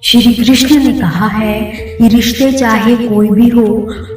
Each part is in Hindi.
श्री कृष्ण ने कहा है कि रिश्ते चाहे कोई भी हो,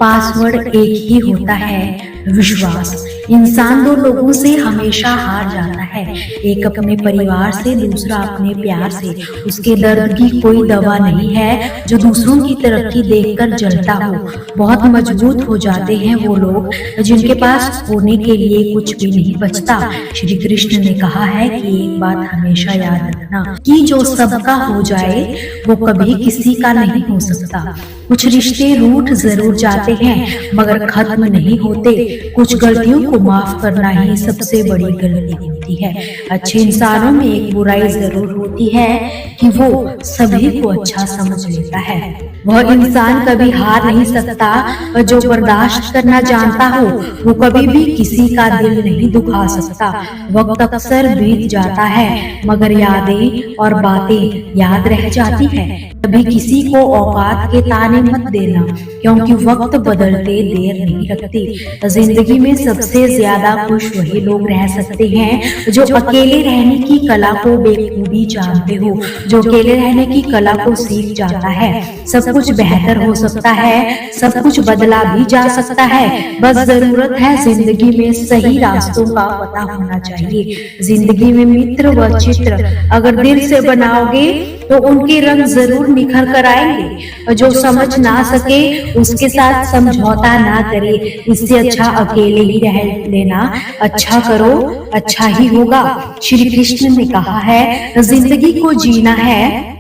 पासवर्ड एक ही होता है, विश्वास। इंसान दो लोगों से हमेशा हार जाता है, एक अपने परिवार से, दूसरा अपने प्यार से। उसके दर्द की कोई दवा नहीं है जो दूसरों की तरक्की देखकर जलता हो। बहुत मजबूत हो जाते हैं वो लोग जिनके पास होने के लिए कुछ भी नहीं बचता। श्री कृष्ण ने कहा है कि एक बात हमेशा याद रखना कि जो सबका हो जाए वो कभी किसी का नहीं हो सकता। कुछ रिश्ते रूठ जरूर जाते हैं मगर खत्म नहीं होते। कुछ गलतियों को माफ करना ही सबसे बड़ी गलती होती है। अच्छे इंसानों में एक बुराई जरूर होती है कि वो सभी को अच्छा समझ लेता है। वह इंसान कभी हार नहीं सकता और जो बर्दाश्त करना जानता हो वो कभी भी किसी का दिल नहीं दुखा सकता। वक्त अक्सर बीत जाता है मगर यादें और बातें याद रह जाती है। कभी किसी को औकात के ताने मत देना क्योंकि वक्त बदलते देर नहीं रखती। जिंदगी में सबसे ज्यादा खुश वही लोग रह सकते हैं जो अकेले रहने की कला को बेखूबी जानते हो। जो अकेले रहने की कला को सीख जाता है सब कुछ बेहतर हो सकता है, सब कुछ बदला भी जा सकता है। बस जरूरत है जिंदगी में सही रास्तों का पता होना चाहिए। जिंदगी में मित्र व चित्र अगर दिल से बनाओगे तो उनके रंग जरूर निखर कर आएंगे। जो समझ ना सके उसके साथ समझौता ना करे। इससे अच्छा अकेले ही रह लेना। अच्छा करो, अच्छा ही होगा। श्री कृष्ण ने कहा है जिंदगी को जीना है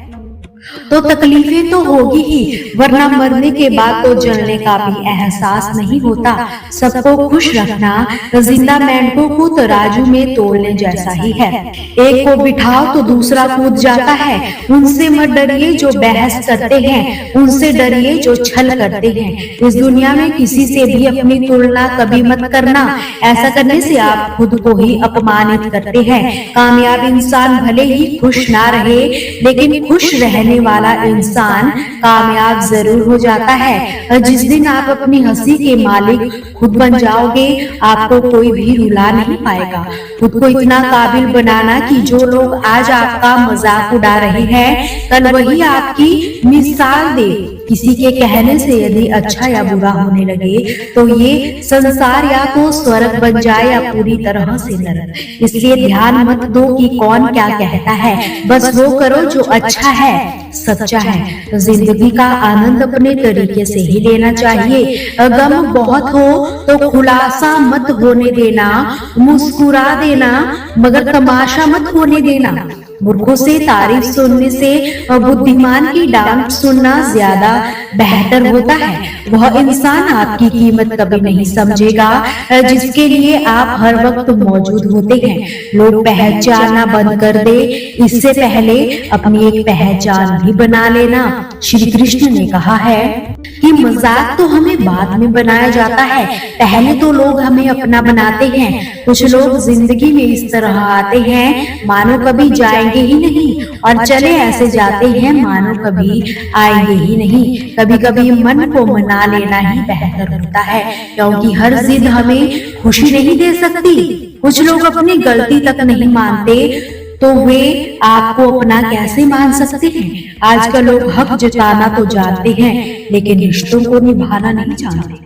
तो तकलीफें तो होगी ही, वरना मरने के बाद तो जलने का भी एहसास नहीं होता। सबको खुश रखना जिंदा मेंढकों को तराजू में तोलने जैसा ही है। एक को बिठाओ तो दूसरा कूद जाता है। उनसे मत डरिए जो बहस करते हैं, उनसे डरिए जो छल करते हैं। इस दुनिया में किसी से भी अपनी तुलना कभी मत करना। ऐसा करने से आप खुद को ही अपमानित करते हैं। कामयाब इंसान भले ही खुश ना रहे लेकिन खुश रहने वाला इंसान कामयाब जरूर हो जाता है। जिस दिन आप अपनी हंसी के मालिक खुद बन जाओगे आपको कोई भी रुला नहीं पाएगा। खुद को इतना काबिल बनाना कि जो लोग आज आपका मजाक उड़ा रहे हैं कल वही आपकी मिसाल दे। किसी के कहने से यदि अच्छा या बुरा होने लगे तो ये संसार या तो स्वर्ग बन जाए या पूरी तरह से नरक। इसलिए ध्यान मत दो कि कौन क्या कहता है, बस वो करो जो अच्छा है, सच्चा है। जिंदगी का आनंद अपने तरीके से ही लेना चाहिए। गम बहुत हो तो खुलासा मत होने देना, मुस्कुरा देना मगर तमाशा मत होने देना। मूर्खों से तारीफ सुनने से बुद्धिमान की डांट सुनना ज्यादा बेहतर होता है। वह इंसान आपकी कीमत कभी नहीं समझेगा जिसके लिए आप हर वक्त मौजूद होते हैं। लोग पहचानना बंद कर दे इससे पहले अपनी एक पहचान भी बना लेना। श्री कृष्ण ने कहा है कि मजाक तो हमें बाद में बनाया जाता है, पहले तो लोग हमें अपना बनाते हैं। कुछ लोग जिंदगी में इस तरह आते हैं मानो कभी जाएंगे ही नहीं और चले ऐसे जाते हैं मानो कभी आएंगे ही नहीं। कभी कभी मन को मना लेना ही बेहतर होता है क्योंकि हर जिद हमें खुशी नहीं दे सकती। कुछ लोग अपनी गलती तक नहीं मानते तो वे आपको अपना कैसे मान सकते हैं। आजकल लोग हक जताना तो जानते हैं लेकिन रिश्तों को निभाना नहीं जानते।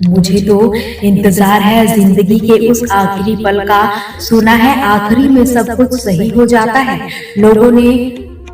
मुझे तो इंतजार है जिंदगी के उस आखिरी पल का। सुना है आखिरी में सब कुछ सही हो जाता है। लोगों ने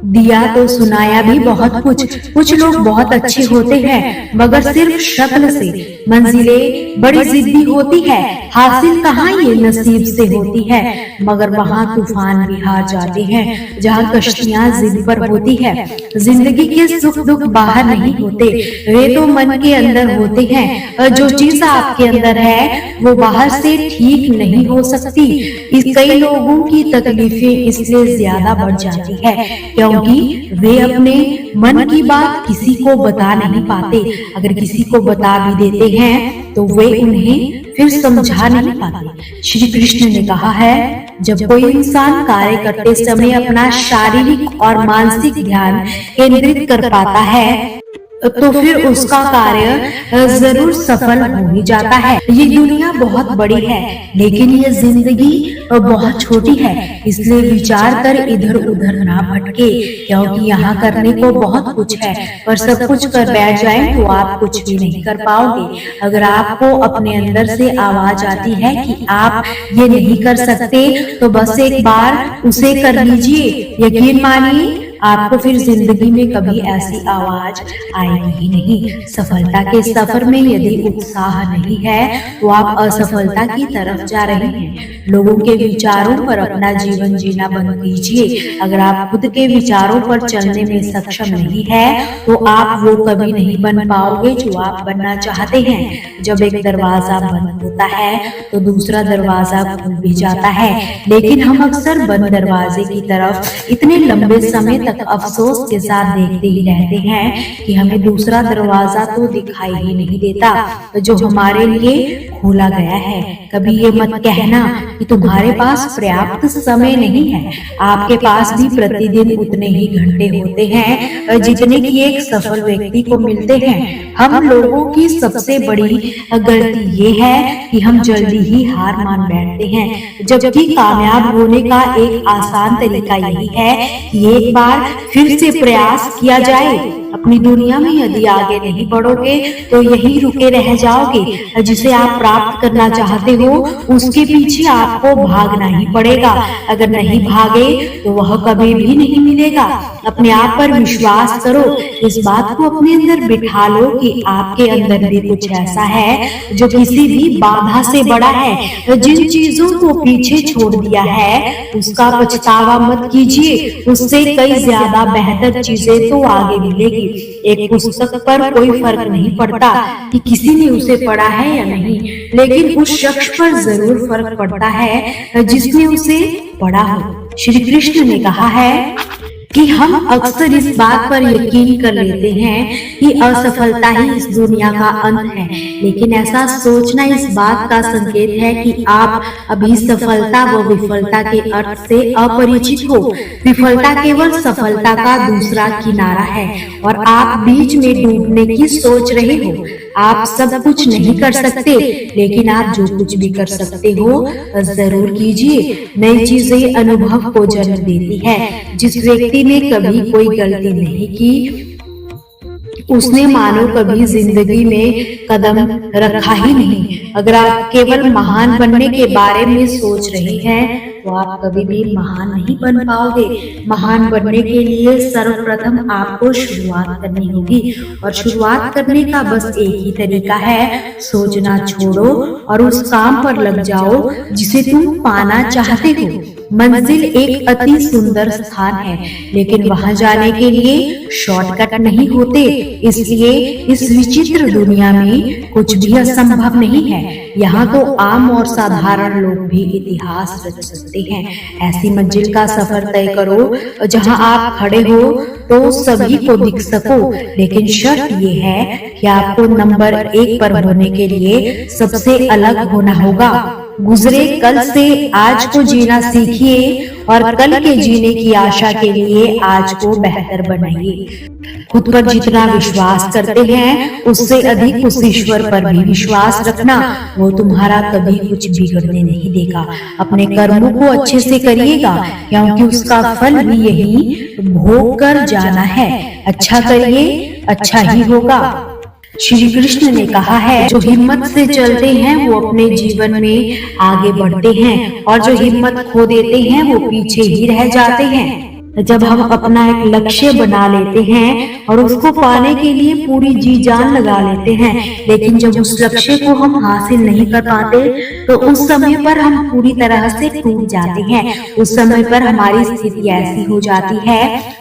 दिया तो सुनाया भी बहुत कुछ। कुछ लोग बहुत अच्छे होते हैं मगर सिर्फ शक्ल से। मंजिलें बड़ी जिद्दी होती है, हासिल कहाँ ये नसीब से होती है। मगर वहाँ तूफान भी हार जाते हैं जहाँ कश्तियाँ जिद पर होती है। जिंदगी के सुख दुख बाहर नहीं होते, वे तो मन के अंदर होते हैं। जो चीज आपके अंदर है वो बाहर से ठीक नहीं हो सकती। कई लोगों की तकलीफें इसलिए ज्यादा बढ़ जाती है क्योंकि वे अपने मन की बात किसी को बता नहीं पाते। अगर किसी को बता भी देते हैं तो वे उन्हें फिर समझा नहीं पाते। श्री कृष्ण ने कहा है जब कोई इंसान कार्य करते समय अपना शारीरिक और मानसिक ध्यान केंद्रित कर पाता है तो फिर उसका कार्य जरूर सफल हो ही जाता है। ये दुनिया बहुत बड़ी है, लेकिन ये जिंदगी बहुत छोटी है, इसलिए विचार कर इधर उधर ना भटके, क्योंकि यहाँ करने को बहुत कुछ है, पर सब कुछ कर बैठ जाए तो आप कुछ भी नहीं कर पाओगे। अगर आपको अपने अंदर से आवाज आती है कि आप ये नहीं कर सकते, तो बस एक बार उसे कर लीजिए। यकीन मानिए, आपको फिर जिंदगी में कभी ऐसी आवाज आएगी ही नहीं। सफलता के सफर में यदि उत्साह नहीं है, तो आप असफलता की तरफ जा रहे हैं। लोगों के विचारों पर अपना जीवन जीना बंद कीजिए। अगर आप खुद के विचारों पर चलने में सक्षम नहीं है, तो आप वो कभी नहीं बन पाओगे जो आप बनना चाहते हैं। जब एक दरवाजा बंद होता है, तो दूसरा दरवाजा खुल भी जाता है, लेकिन हम अक्सर बंद दरवाजे की तरफ इतने लंबे समय तक अफसोस के साथ देखते ही रहते हैं कि हमें दूसरा दरवाजा तो दिखाई ही नहीं देता जो हमारे लिए खोला गया है। कभी ये मत कहना कि तुम्हारे पास पर्याप्त समय नहीं है। आपके पास भी प्रतिदिन उतने ही घंटे होते हैं जितने कि एक सफल व्यक्ति को मिलते हैं। हम लोगों की सबसे बड़ी गलती ये है कि हम जल्दी ही हार मान बैठते हैं, जबकि कामयाब होने का एक आसान तरीका यही है कि एक बार फिर से प्रयास किया जाए। अपनी दुनिया में यदि आगे नहीं बढ़ोगे, तो यही रुके रह जाओगे। जिसे आप प्राप्त करना चाहते हो, उसके पीछे आपको भागना ही पड़ेगा। अगर नहीं भागे, तो वह कभी भी नहीं मिलेगा। अपने आप पर विश्वास करो। इस बात को अपने अंदर बिठा लो कि आपके अंदर भी कुछ ऐसा है जो किसी भी बाधा से बड़ा है। जिन चीजों को पीछे छोड़ दिया है, उसका पछतावा मत कीजिए। उससे कई ज्यादा बेहतर चीजें तो आगे मिलेगी। एक पुस्तक पर कोई फर्क नहीं पड़ता कि किसी ने उसे पढ़ा है या नहीं, लेकिन उस शख्स पर जरूर फर्क पड़ता है जिसने उसे पढ़ा हो। श्री कृष्ण ने कहा है कि हम अक्सर इस बात पर यकीन कर लेते हैं कि असफलता ही इस दुनिया का अंत है, लेकिन ऐसा सोचना इस बात का संकेत है कि आप अभी सफलता व विफलता के अर्थ से अपरिचित हो। विफलता केवल सफलता का दूसरा किनारा है और आप बीच में डूबने की सोच रहे हो। आप सब कुछ नहीं कर सकते, लेकिन आप जो कुछ भी कर सकते हो जरूर कीजिए। नई चीजें अनुभव को जन्म देती है। जिस व्यक्ति ने कभी कोई गलती नहीं की, उसने मानो कभी जिंदगी में कदम रखा ही नहीं। अगर आप केवल महान बनने के बारे में सोच रहे हैं, तो आप कभी भी महान नहीं बन पाओगे। महान बनने के लिए सर्वप्रथम आपको शुरुआत करनी होगी, और शुरुआत करने का बस एक ही तरीका है, सोचना छोड़ो और उस काम पर लग जाओ जिसे तुम पाना चाहते हो। मंजिल एक अति सुंदर स्थान है, लेकिन वहां जाने के लिए शॉर्टकट नहीं होते। इसलिए इस विचित्र दुनिया में कुछ भी असंभव नहीं है। यहाँ तो आम और साधारण लोग भी इतिहास रच सकते हैं। ऐसी मंजिल का सफर तय करो जहाँ आप खड़े हो तो सभी को दिख सको, लेकिन शर्त ये है कि आपको नंबर 1 पर होने के लिए सबसे अलग होना होगा। गुजरे कल से आज को जीना सीखिए और कल के जीने की आशा के लिए आज को बेहतर बनाइए। खुद पर जितना विश्वास करते हैं, उससे अधिक उस ईश्वर पर भी विश्वास रखना। वो तुम्हारा कभी कुछ बिगड़ने नहीं देगा। अपने कर्मों को अच्छे से करिएगा, क्योंकि उसका फल भी यही भोग कर जाना है। अच्छा करिए, अच्छा ही होगा। श्री कृष्ण ने कहा है, जो हिम्मत से चलते हैं वो अपने जीवन में आगे बढ़ते हैं, और जो हिम्मत खो देते हैं वो पीछे ही रह जाते हैं। जब हम अपना एक लक्ष्य बना लेते हैं और उसको पाने के लिए पूरी जी जान लगा लेते हैं, लेकिन जब उस लक्ष्य को हम हासिल नहीं कर पाते, तो उस समय पर हम पूरी तरह से टूट जाते हैं। उस समय पर हमारी स्थिति ऐसी हो जाती है,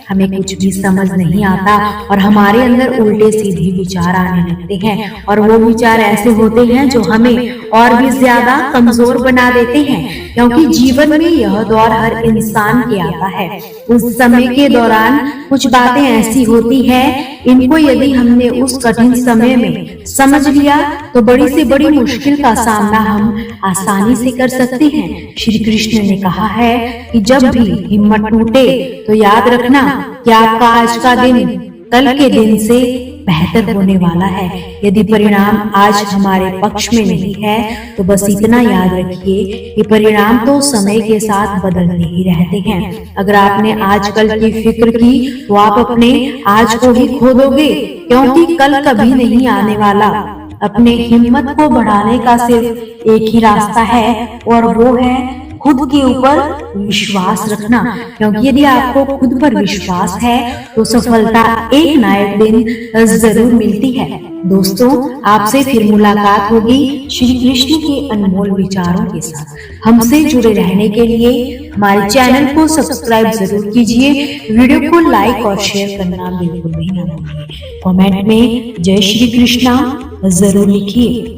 हमें कुछ भी समझ नहीं आता और हमारे अंदर उल्टे सीधे विचार आने लगते हैं, और वो विचार ऐसे होते हैं जो हमें और भी ज्यादा कमजोर बना देते हैं, क्योंकि जीवन में यह दौर हर इंसान के आता है। उस समय के दौरान कुछ बातें ऐसी होती है, इनको यदि हमने उस कठिन समय में समझ लिया, तो बड़ी से बड़ी मुश्किल का सामना हम आसानी से कर सकते हैं। श्री कृष्ण ने कहा है कि जब भी हिम्मत टूटे, तो याद रखना कि आपका आज का दिन कल के दिन से बेहतर होने वाला है। यदि परिणाम आज हमारे पक्ष में नहीं है तो बस इतना याद रखिए कि परिणाम तो समय के साथ बदलते ही रहते हैं। अगर आपने आजकल की फिक्र की तो आप अपने आज को ही खो दोगे, क्योंकि कल कभी नहीं आने वाला। अपने हिम्मत को बढ़ाने का सिर्फ एक ही रास्ता है और वो है खुद के ऊपर विश्वास रखना, क्योंकि यदि आपको खुद पर विश्वास है तो सफलता एक ना एक दिन जरूर मिलती है। दोस्तों, आपसे फिर मुलाकात होगी श्री कृष्ण के अनमोल विचारों के साथ। हमसे जुड़े रहने के लिए हमारे चैनल को सब्सक्राइब जरूर कीजिए, वीडियो को लाइक और शेयर करना बिल्कुल भी ना भूलिए। कमेंट में जय श्री कृष्णा जरूर लिखिए।